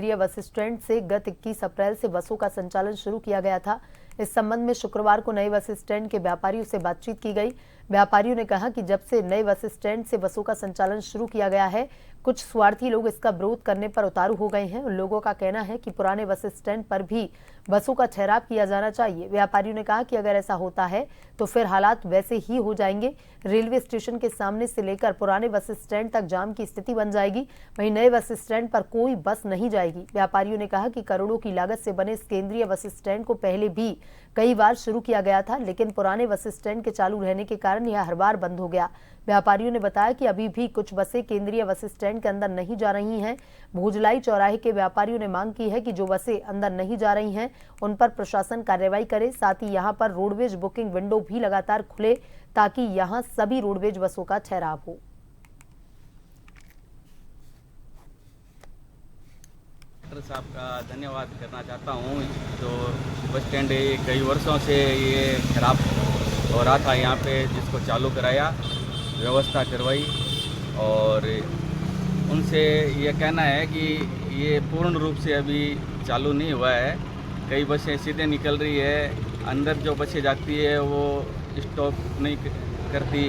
केंद्रीय bus stand से गत 21 अप्रैल से बसों का संचालन शुरू किया गया था। इस संबंध में शुक्रवार को नए बस स्टैंड के व्यापारियों से बातचीत की गई। व्यापारियों ने कहा कि जब से नए बस स्टैंड से बसों का संचालन शुरू किया गया है, कुछ स्वार्थी लोग इसका विरोध करने पर उतारू हो गए हैं। उन लोगों का कहना है कि पुराने बस स्टैंड पर भी बसों का ठहराव किया जाना चाहिए। व्यापारियों ने कहा कि अगर ऐसा होता है तो फिर हालात वैसे ही हो जाएंगे। रेलवे स्टेशन के सामने से लेकर पुराने बस स्टैंड तक जाम की स्थिति बन जाएगी। वहीं नए बस स्टैंड पर कोई बस नहीं जाएगी। व्यापारियों ने कहा कि करोड़ों की लागत से बने इस केंद्रीय बस स्टैंड को पहले भी कई बार शुरू किया गया था, लेकिन पुराने बस स्टैंड के चालू रहने के कारण यह हर बार बंद हो गया। व्यापारियों ने बताया कि अभी भी कुछ बसें केंद्रीय बस स्टैंड के अंदर नहीं जा रही हैं। भोजलाई चौराहे के व्यापारियों ने मांग की है कि जो बसें अंदर नहीं जा रही हैं उन पर प्रशासन कार्रवाई करे। साथ ही यहां पर रोडवेज बुकिंग विंडो भी लगातार खुले ताकि यहां सभी रोडवेज बसों का ठहराव हो। साहब का धन्यवाद करना चाहता हूँ। जो बस स्टैंड कई वर्षों से ये खराब हो रहा था, यहाँ पे जिसको चालू कराया, व्यवस्था करवाई और उनसे ये कहना है कि ये पूर्ण रूप से अभी चालू नहीं हुआ है। कई बसें सीधे निकल रही है, अंदर जो बसें जाती है वो स्टॉप नहीं करती,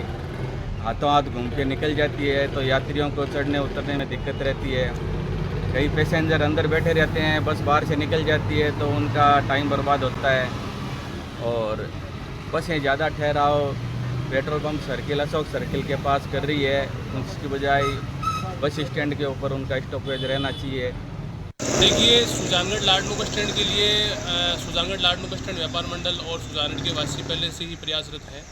हाथों हाथ घूम के निकल जाती है, तो यात्रियों को चढ़ने उतरने में दिक्कत रहती है। कई पैसेंजर अंदर बैठे रहते हैं, बस बाहर से निकल जाती है तो उनका टाइम बर्बाद होता है। और बसें ज़्यादा ठहराव petrol pump circle, Ashok circle के पास कर रही है, उसकी बजाय बस स्टैंड के ऊपर उनका स्टॉपेज रहना चाहिए। देखिए, सुजानगढ़ लाडनू बस स्टैंड के लिए सुजानगढ़ लाडनू बस स्टैंड व्यापार मंडल और सुजानगढ़ के वासी पहले से ही प्रयासरत हैं।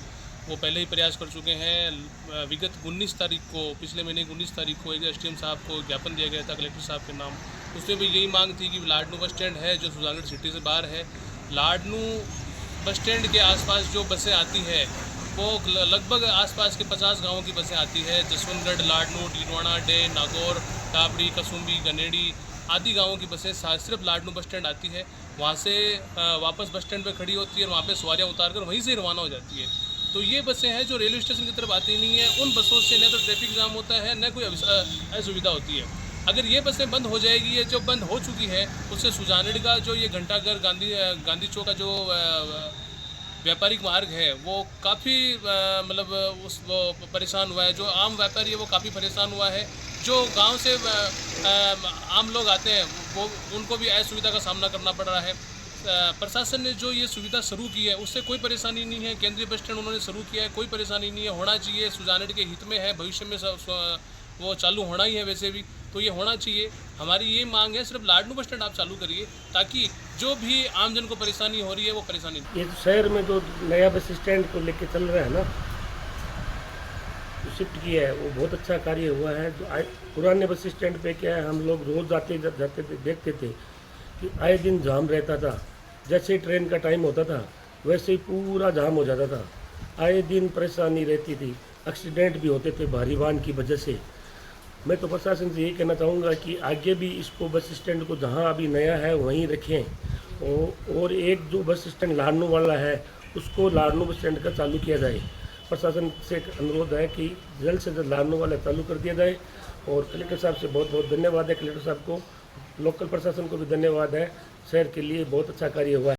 वो पहले ही प्रयास कर चुके हैं। विगत 19 तारीख को, पिछले महीने की 19 तारीख को एसडीएम साहब को ज्ञापन दिया गया था कलेक्टर साहब के नाम। उसमें भी यही मांग थी कि लाडनू बस स्टैंड है जो सुजानगढ़ सिटी से बाहर है, लाडनू बस स्टैंड के आसपास जो बसें आती है वो लगभग आसपास के 50 गाँवों की बसें आती है। जसवंतगढ़, लाडनू, डीडवाना, डे, नागौर, टाबड़ी, कसुम्बी, गनेड़ी आदि गाँवों की बसें सिर्फ लाडनू बस स्टैंड आती है। वहाँ से वापस बस स्टैंड पर खड़ी होती है और वहाँ पे सवारियाँ उतार कर वहीं से रवाना हो जाती है। तो ये बसें हैं जो रेलवे स्टेशन की तरफ आती नहीं है। उन बसों से न तो ट्रैफिक जाम होता है, न कोई असुविधा होती है। अगर ये बसें बंद हो जाएगी, ये जो बंद हो चुकी है, उससे सुजानगढ़ का जो ये घंटाघर गांधी चौक का जो व्यापारिक मार्ग है वो काफ़ी वो परेशान हुआ है। जो आम व्यापारी है वो काफ़ी परेशान हुआ है। जो गांव से आम लोग आते हैं वो उनको भी असुविधा का सामना करना पड़ रहा है। प्रशासन ने जो ये सुविधा शुरू की है उससे कोई परेशानी नहीं है। केंद्रीय बस स्टैंड उन्होंने शुरू किया है, कोई परेशानी नहीं है। होना चाहिए, सुजानगढ़ के हित में है, भविष्य में वो चालू होना ही है वैसे भी, तो ये होना चाहिए। हमारी ये मांग है, सिर्फ लाडनू बस स्टैंड आप चालू करिए ताकि जो भी आमजन को परेशानी हो रही है वो परेशानी। ये शहर में जो नया बस स्टैंड को लेके चल रहा है ना, शिफ्ट किया है, वो बहुत अच्छा कार्य हुआ है। जो पुराने बस स्टैंड पे क्या है, हम लोग रोज जाते थे, देखते थे कि आए दिन जाम रहता था। जैसे ट्रेन का टाइम होता था वैसे ही पूरा जाम हो जाता था। आए दिन परेशानी रहती थी, एक्सीडेंट भी होते थे भारी वाहन की वजह से। मैं तो प्रशासन से यही कहना चाहूँगा कि आगे भी इसको बस स्टैंड को जहाँ अभी नया है वहीं रखें और एक जो बस स्टैंड लाडनू वाला है उसको लाडनू बस स्टैंड का चालू किया जाए। प्रशासन से एक अनुरोध है कि जल्द से जल्द लाडनू वाला चालू कर दिया जाए। और कलेक्टर साहब से बहुत बहुत धन्यवाद है। कलेक्टर साहब को, लोकल प्रशासन को भी धन्यवाद है। शहर के लिए बहुत अच्छा कार्य हुआ है।